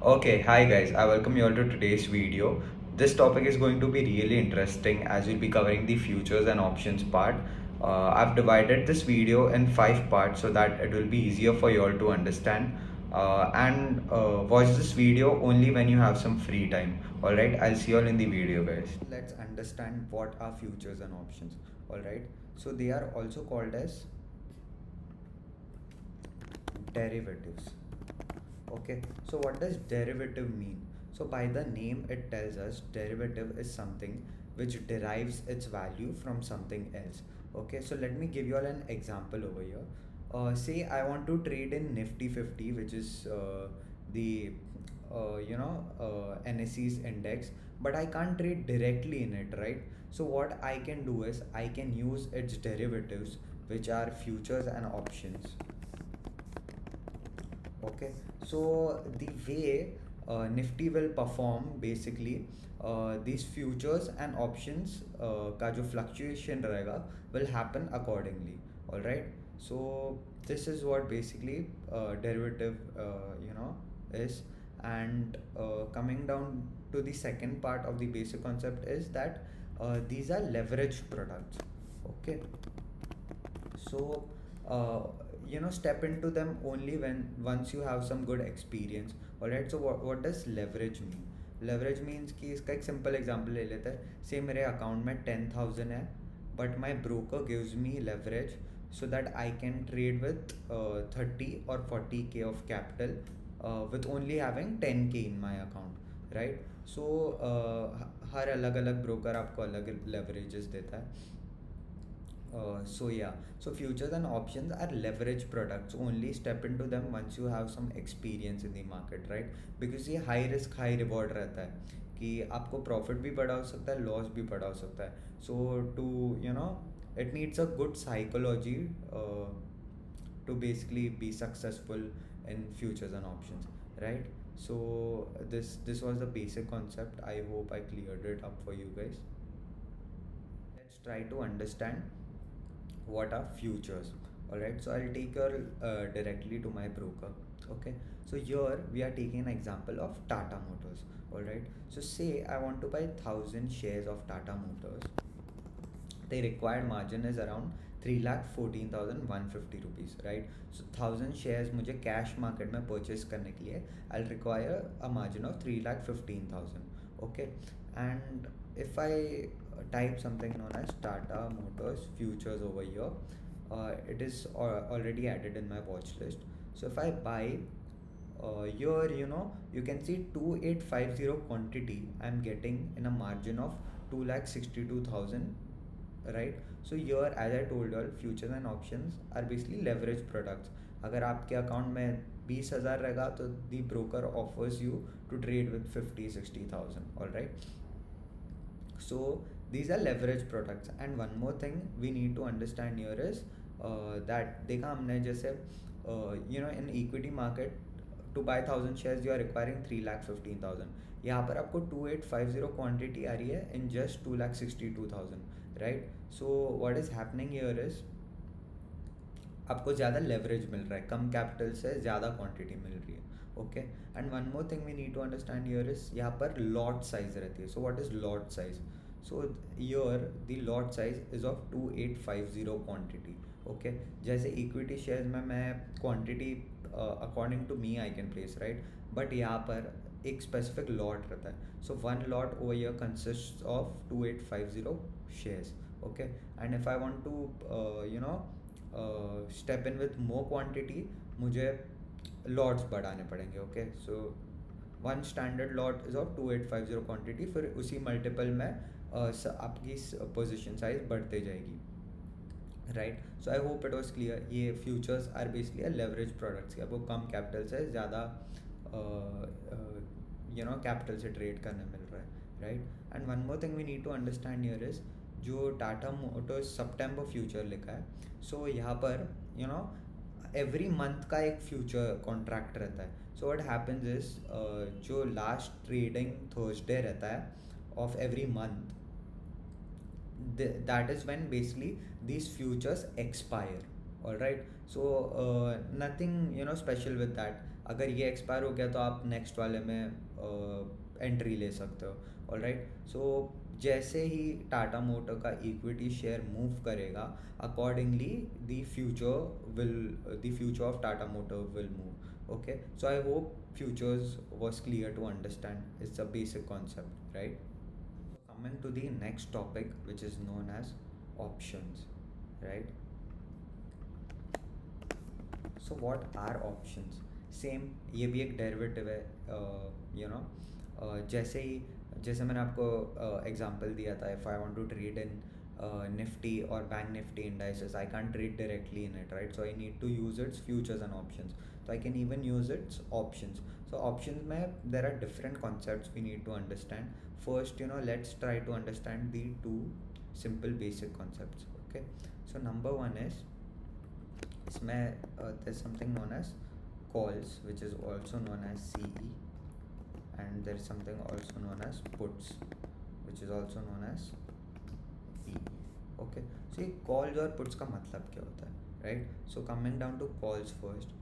Okay, hi guys, I welcome you all to today's video. This topic is going to be really interesting as we'll be covering the futures and options part. I've divided this video in 5 parts so that it will be easier for you all to understand. And watch this video only when you have some free time. Alright, I'll see you all in the video, guys. Let's understand what are futures and options. Alright, so they are also called as derivatives. Okay, so what does derivative mean? So by the name it tells us derivative is something which derives its value from something else. Okay, so let me give you all an example over here. Say I want to trade in Nifty 50, which is the NSE's index, but I can't trade directly in it, right? So what I can do is I can use its derivatives, which are futures and options. Okay, so the way Nifty will perform basically, these futures and options का जो fluctuation रहेगा will happen accordingly. All right, so this is what basically derivative is. And coming down to the second part of the basic concept is that these are leverage products. Okay, so uh, step into them only when once you have some good experience. All right, so what does leverage mean? Leverage means कि इसका एक simple example ले लेते हैं. से मेरे account में 10,000 है, but my broker gives me leverage so that I can trade with 30 or 40k of capital with only having 10k in my account, right? So हर अलग अलग ब्रोकर आपको अलग leverages देता है. So yeah, so futures and options are leverage products. Only step into them once you have some experience in the market, right? Because ये high risk high reward रहता है कि आपको profit भी बड़ा हो सकता है, loss भी बड़ा हो सकता है. So to it needs a good psychology to basically be successful in futures and options, right? So this was the basic concept. I hope I cleared it up for you guys. Let's try to understand what are futures. All right, so I'll take your directly to my broker. Okay, so here we are taking an example of Tata Motors. All right, so say I want to buy 1,000 shares of Tata Motors. The required margin is around 3,14,150 rupees, right? So 1,000 shares मुझे cash market में purchase करने के लिए I'll require a margin of 3,15,000. Okay, and if I type something known as Tata Motors futures over here, it is already added in my watch list. So if I buy here, you can see 2850 quantity I'm getting in a margin of 2,62,000, right? So here, as I told you all, futures and options are basically leverage products. अगर आपके account में 20,000 रहेगा तो the broker offers you to trade with 50-60,000. All right, so these are leverage products. And one more thing we need to understand here is that देखा हमने जैसे in equity market to buy 1,000 shares you are requiring 3,15,000. यहाँ पर आपको 2,850 quantity आ रही है in just 2,62,000, right? So what is happening here is आपको ज़्यादा लेवरेज मिल रहा है, कम कैपिटल से ज़्यादा क्वांटिटी मिल रही है. Okay, and one more thing we need to understand here is यहाँ पर लॉट साइज रहती है. So what is lot size? So here the lot size is of 2,850 quantity. Okay, जैसे इक्विटी शेयर्स में मैं quantity according to me I can place, right? But यहाँ पर एक स्पेसिफिक लॉट रहता है. So one lot over here consist of 2,850 shares. Okay, and if I want to step in with more quantity, मुझे lots बढ़ाने पड़ेंगे. Okay, so one standard lot is of 2,850 quantity, फिर उसी मल्टीपल में आपकी position size बढ़ते जाएगी, right? So I hope it was clear. ये futures are basically a leverage products. आपको कम कैपिटल से ज़्यादा कैपिटल से ट्रेड करने मिल रहा है, right? And one more thing we need to understand here is जो टाटा मोटर्स सितंबर फ्यूचर लिखा है. सो यहाँ पर एवरी मंथ का एक फ्यूचर कॉन्ट्रैक्ट रहता है. सो व्हाट हैपेंस इज जो लास्ट ट्रेडिंग थर्सडे रहता है of every month, that is when basically these futures expire. All right, so nothing special with that. अगर ये एक्सपायर हो गया तो आप नेक्स्ट वाले में एंट्री ले सकते हो। ऑलराइट, सो जैसे ही टाटा मोटर का इक्विटी शेयर मूव करेगा, accordingly the future of Tata motor will move. Okay, so I hope futures was clear to understand. It's a basic concept, right? Coming to the next topic, which is known as options, right? So what are options? Same ये भी एक derivative है, you know, जैसे मैंने आपको example दिया था, if I want to trade in Nifty और bank Nifty indices, I can trade directly in it, right? So I need to use its futures and options, so I can even use its options. So options mein there are different concepts we need to understand. First, let's try to understand the two simple basic concepts. Okay, so number one is इसमें there's something known as calls, which is also known as CE, and there is something also known as puts, which is also known as PE. Okay, so ये calls और puts का मतलब क्या होता है, right? So coming down to calls first,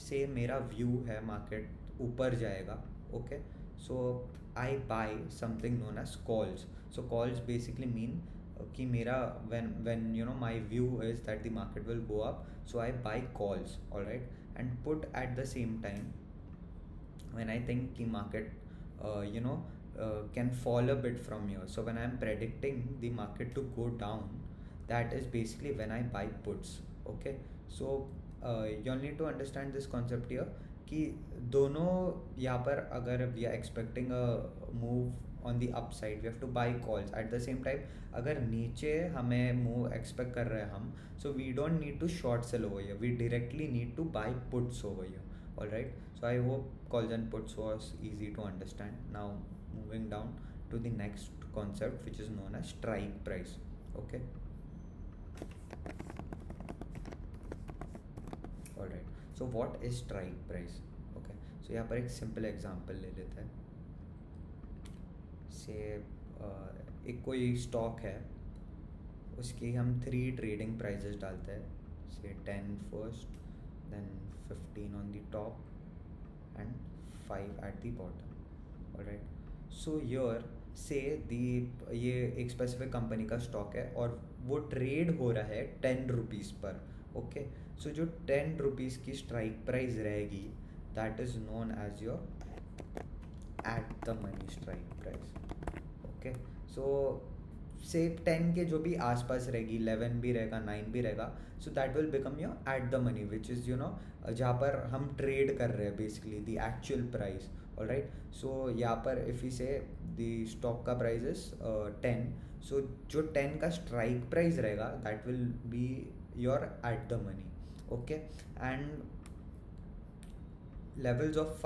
से मेरा view है मार्केट ऊपर जाएगा, okay, so I buy something known as calls. So calls basically mean कि मेरा when my view is that the market will go up, so I buy calls, alright, and put at the same time when I think the market can fall a bit from here. So when I am predicting the market to go down, that is basically when I buy puts. Okay, so you'll need to understand this concept here कि दोनों यहाँ पर अगर we are expecting a move on the upside, we have to buy calls. At the same time, अगर नीचे हमें move expect कर रहे हैं हम, so we don't need to short sell over here, we directly need to buy puts over here. Alright, so I hope calls and puts was easy to understand. Now moving down to the next concept, which is known as strike price. Okay, alright, so what is strike price? Okay, so यहाँ पर एक simple example ले लेते हैं. से एक कोई stock है, उसकी हम 3 ट्रेडिंग प्राइजेस डालते हैं, से 10 first, then 15 on the top and 5 at the bottom. Alright, so here say ये एक स्पेसिफिक कंपनी का स्टॉक है और वो ट्रेड हो रहा है 10 रुपीज़ पर. ओके, सो जो 10 रुपीज़ की स्ट्राइक प्राइस रहेगी, that is known as your at the money strike price. Okay, so say 10 के जो भी आसपास रहेगी, 11 भी रहेगा, 9 भी रहेगा, so that will become your at the money, which is जहाँ पर हम ट्रेड कर रहे हैं basically the actual price. Alright, so यहाँ पर if you say the stock का प्राइस इज 10, सो जो 10 का स्ट्राइक प्राइस रहेगा, that will be your at the money. Okay, and levels of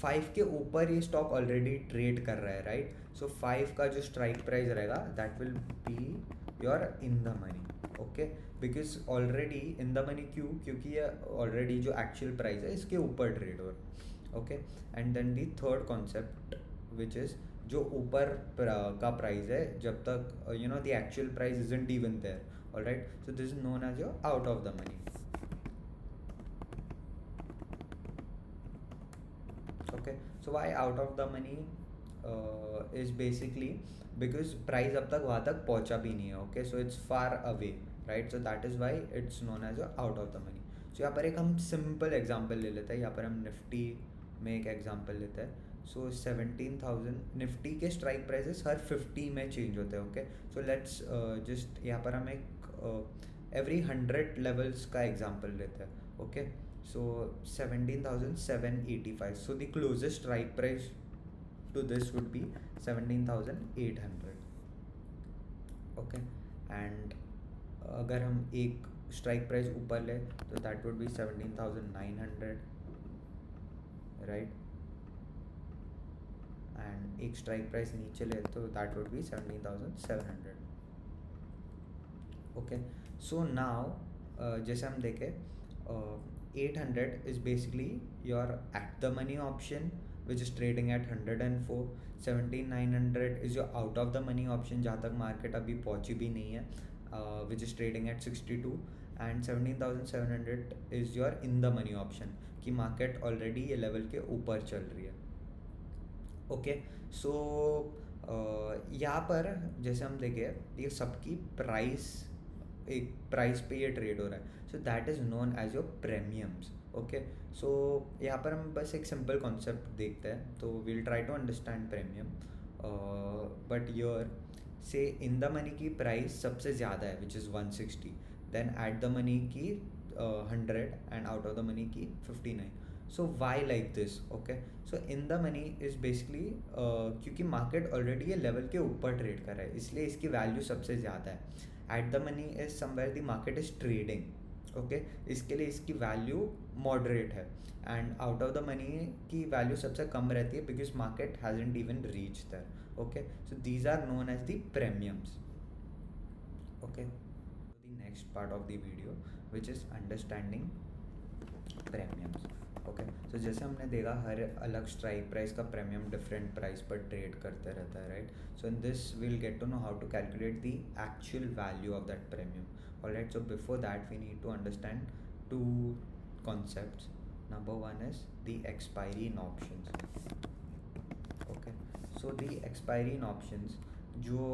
5 के ऊपर ये स्टॉक ऑलरेडी ट्रेड कर रहा है, राइट? सो 5 का जो स्ट्राइक प्राइस रहेगा, that will be your in the money. Okay, because already in the money, क्योंकि ये ऑलरेडी जो एक्चुअल प्राइस है इसके ऊपर ट्रेड हो रहा है. Okay, and then the third concept, which is जो ऊपर का प्राइस है, जब तक the actual price isn't even there. Alright, so this is known as your out of the money. Okay, so why out of the money is basically because price अब तक वहाँ तक पहुँचा भी नहीं है. Okay, so it's far away, right? So that is why it's known as your out of the money. So यहाँ पर एक हम simple example ले लेते हैं. यहाँ पर हम निफ्टी में एक example लेते हैं. So 17,000 निफ्टी के strike prices हर 50 में change होते हैं. Okay, so let's just यहाँ पर हम एक every 100 levels का example लेते हैं. Okay, so 17,785. So the closest strike price to this would be 17,800. Okay, and अगर हम एक strike price ऊपर ले तो that would be 17,900, right? and एक strike price नीचे ले तो that would be 17,700. Okay, so now जैसे हम देखें, 800 is basically your at the money option, which is trading at 104. 17,900 is your out of the money option, जहाँ तक market अभी पहुँची भी नहीं है, which is trading at 62. And 17,700 is your in the money option, कि मार्केट ऑलरेडी ये level के ऊपर चल रही है। ओके, सो यहाँ पर जैसे हम देखें ये सबकी प्राइस, एक प्राइस पे ये ट्रेड हो रहा है, so that is known as your premiums. Okay, so यहाँ पर हम बस एक सिंपल कॉन्सेप्ट देखते हैं, तो we'll try to understand premium. But your say in the money की प्राइस सबसे ज़्यादा है which is 160, then at the money की 100 and out of the money की 59। So why like this? Okay, so in the money is basically क्योंकि market already ये level के ऊपर ट्रेड कर रहा है, इसलिए इसकी वैल्यू सबसे ज़्यादा है। At the money is somewhere the market is trading, okay, इसके लिए इसकी वैल्यू मॉडरेट है। And out of the money की वैल्यू सबसे कम रहती है because market hasn't even reach there. Okay, so these are known as the premiums. Okay, the next part of the video which is understanding premiums। ओके, सो जैसे हमने देखा हर अलग स्ट्राइक प्राइस का प्रीमियम डिफरेंट प्राइस पर ट्रेड करते रहता है, right? So in this will get to know how to calculate the actual value of that premium. Alright, so before that we need to understand two concepts. Number one is the expiry in options. Okay, so the expiry in options, जो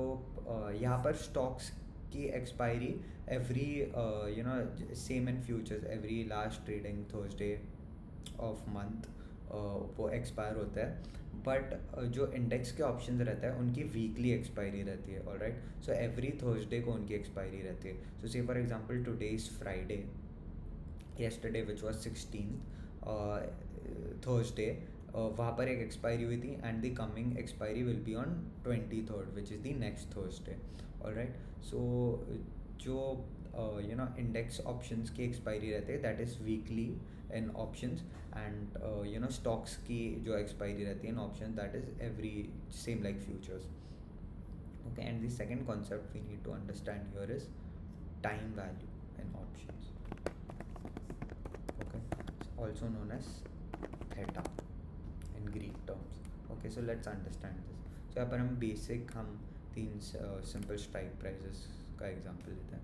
यहाँ पर stocks की expiry every same in futures every last trading Thursday of month वो expire होता है। But जो index के options रहता है उनकी वीकली एक्सपायरी रहती है। ऑलराइट, सो एवरी थर्सडे को उनकी एक्सपायरी रहती है। सो से for example today is Friday, yesterday which was 16th, Thursday, वहाँ पर एक एक्सपायरी हुई थी and the coming expiry will be on 23rd which is the next Thursday. Alright, so जो इंडेक्स ऑप्शंस की एक्सपायरी रहती है that is weekly in options, and stocks की जो एक्सपायरी रहती है in option that is every same like futures. Okay, and the second concept we need to understand here is time value in options, also known as theta in Greek terms. Okay, so let's understand this. So यहाँ पर हम basic हम तीन simple strike prices का example लेते हैं,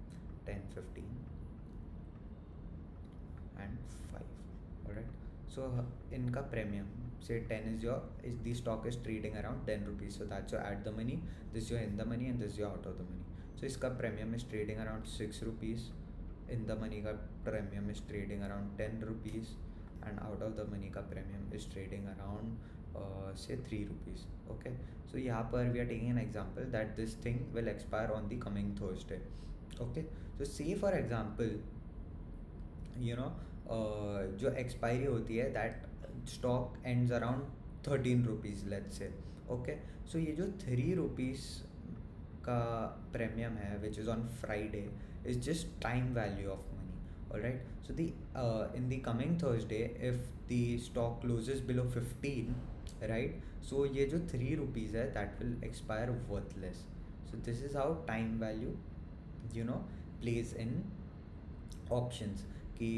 10, 15 and 5। Alright, सो इनका premium से 10 is the stock is trading around 10 rupees, so that's your at the money, this is your in the money and this is your out of the money. So इसका premium is trading around 6 rupees, in the money का premium is trading around 10 rupees and out of the money का premium is trading around say 3 rupees. Okay, so यहाँ पर we are taking an example that this thing will expire on the coming Thursday. Okay, so say for example जो expiry होती है that stock ends around 13 rupees let's say. Okay, so ये जो 3 rupees का premium है which is on Friday is just time value of money. Alright, so the in the coming Thursday if the stock closes below 15, right, so ये जो 3 rupees है that will expire worthless. So this is how time value plays in options, कि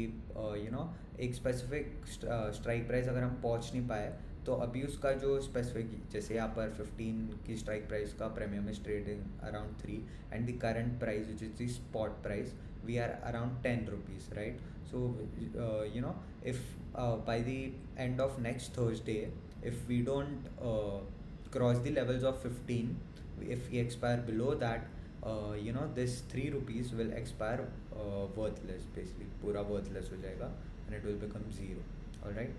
एक specific strike price अगर हम पहुंच नहीं पाए तो अभी उसका जो स्पेसिफिक, जैसे यहाँ पर 15 की स्ट्राइक प्राइस का premium is trading around 3 and the current price which is the spot price we are around 10 rupees, right? So if by the end of next Thursday if we don't cross the levels of 15, if we expire below that, this 3 rupees will expire worthless, basically पूरा worthless हो जाएगा and it will become 0. All right,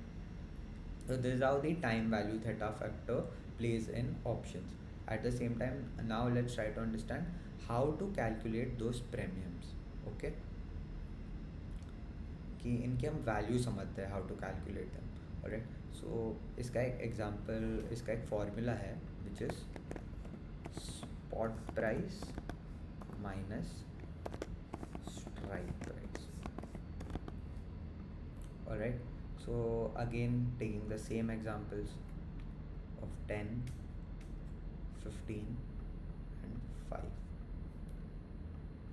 so this is how the time value theta factor plays in options. At the same time, now let's try to understand how to calculate those premiums. Okay, कि इनके हम value समझते हैं, how to calculate them. Alright, so इसका एक example, इसका एक formula है which is spot price minus strike price. Alright, so again taking the same examples of 10, 15 and 5.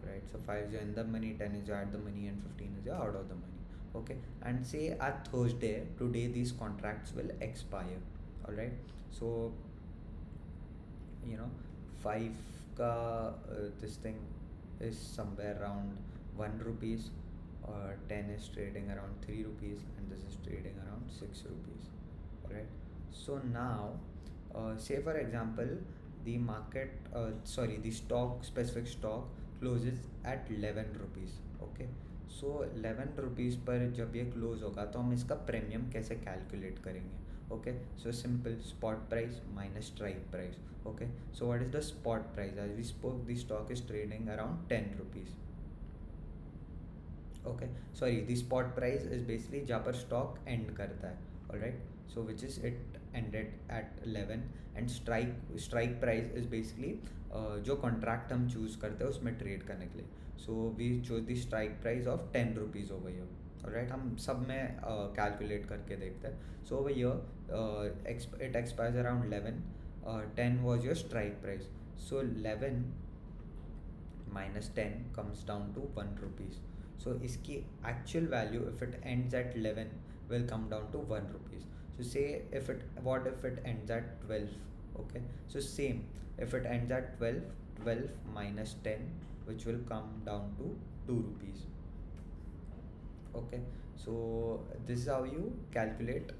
Alright, so 5 is in the money, 10 is at the money and 15 is out of the money. Okay, and say at Thursday, today these contracts will expire. Alright, so 5 ka this thing is somewhere around 1 rupees 10 is trading around 3 rupees and this is trading around 6 rupees. Alright, so now say for example the market the stock, specific stock closes at 11 rupees. Okay, so 11 rupees पर जब ये close होगा तो हम इसका premium कैसे calculate करेंगे? Okay, so simple, spot price minus strike price. Okay, so what is the spot price? As we spoke, the stock is trading around 10 rupees. Okay, sorry, the spot price is basically जहाँ पर stock end करता है. Alright, so which is it ended at 11 and strike price is basically जो contract हम choose करते हैं उसमें trade करने के लिए. So we chose the strike price of 10 rupees over here. Alright, हम सब में calculate करके देखते हैं. So over here it expires around 11. 10 was your strike price. So 11 minus 10 comes down to 1 rupees. So इसकी actual value if it ends at 11 will come down to 1 rupees. So say what if it ends at 12? Okay, so same, if it ends at 12, 12 minus 10, which will come down to 2 rupees. Okay, so this is how you calculate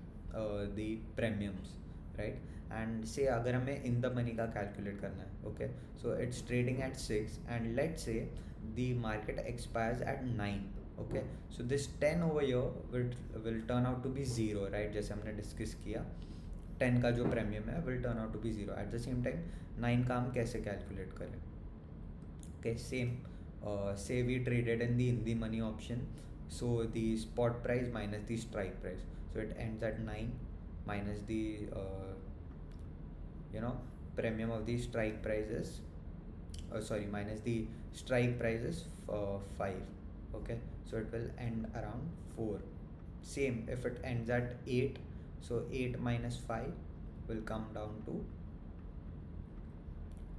the premiums, right? And say अगर हमें in the money का calculate करना है, okay, so it's trading at 6 and let's say the market expires at 9. Okay, so this 10 over here will turn out to be 0, right? जैसे हमने discuss किया 10 का जो premium है will turn out to be 0. At the same time 9 का हम कैसे calculate करें? Okay, same, say we traded in the money option, so the spot price minus the strike price, so it ends at 9 minus the you know premium of the strike prices, minus the strike prices 5. Okay, so it will end around 4. Same, if it ends at 8, so 8 minus 5 will come down to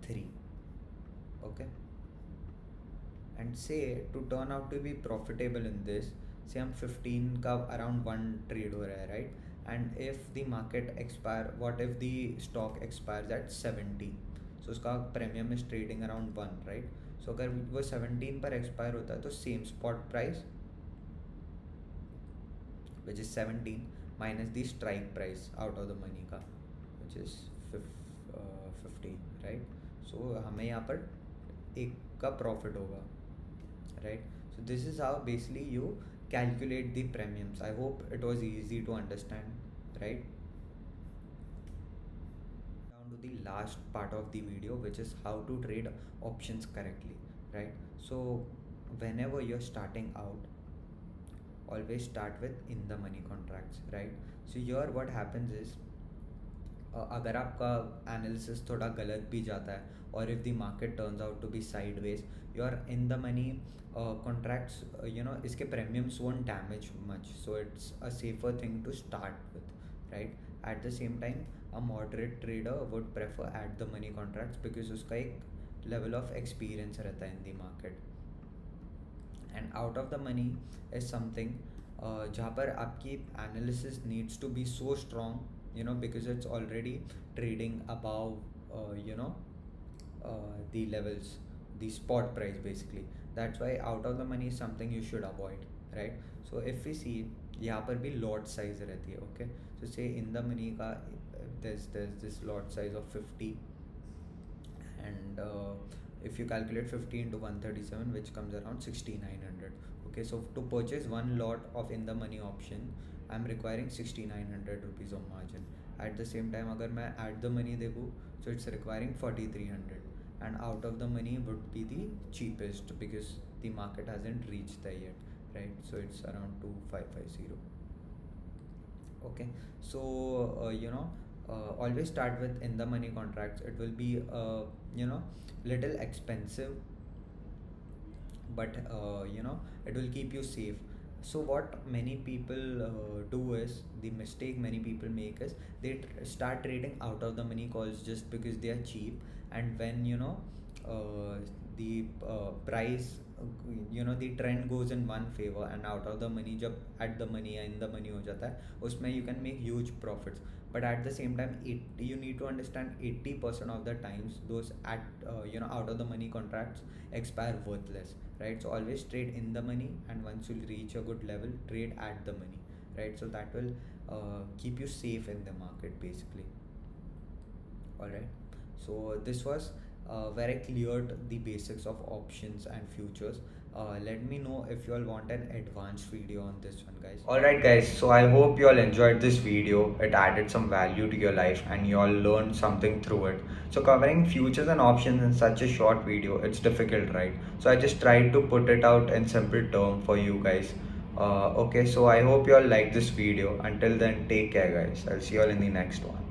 3. Okay, and say to turn out to be profitable in this, say हम 15 का around 1 trade हो रहा है, right? And if the market expire, what if the stock expires at 17? So उसका premium is trading around 1, right? So अगर वो 17 पर expire होता है तो same spot price which is 17 minus the strike price out of the money का which is 15, right? So हमें यहाँ पर एक का profit होगा, right? So this is how basically you calculate the premiums. I hope it was easy to understand, right? Down to the last part of the video, which is how to trade options correctly, right? So whenever you're starting out, always start with in the money contracts, right? So here what happens is अगर आपका analysis थोड़ा गलत भी जाता है और if the market turns out to be sideways, your in the money contracts इसके premiums won't damage much, so it's a safer thing to start with, right? At the same time a moderate trader would prefer at the money contracts because उसका एक level of experience रहता है in the market. And out of the money is something जहाँ पर आपकी analysis needs to be so strong, because it's already trading above the levels, the spot price basically. That's why out of the money is something you should avoid, right? So if we see यहाँ पर भी lot size रहती है. Okay, so say in the money का there's this lot size of 50 and if you calculate 50 into 137, which comes around 6900. Okay, so to purchase one lot of in the money option I'm requiring 6900 rupees of margin. At the same time अगर मैं at the money देखूँ, so it's requiring 4300 and out of the money would be the cheapest because the market hasn't reached there yet, right? So it's around 2550. Okay, so always start with in the money contracts. It will be little expensive, but it will keep you safe. So what many people do is, the mistake many people make is they start trading out of the money calls just because they are cheap, and when the price the trend goes in one favor, and out of the money, जब at the money या in the money हो जाता है, उसमें you can make huge profits. But at the same time, you need to understand 80% of the times those out of the money contracts expire worthless, right? So always trade in the money, and once you reach a good level, trade at the money, right? So that will keep you safe in the market basically. All right, so this was where I cleared the basics of options and futures. Let me know if you all want an advanced video on this one, guys. Alright guys, so I hope you all enjoyed this video. It added some value to your life and you all learned something through it. So covering futures and options in such a short video, it's difficult, right? So I just tried to put it out in simple term for you guys. Okay, so I hope you all like this video. Until then, take care guys. I'll see you all in the next one.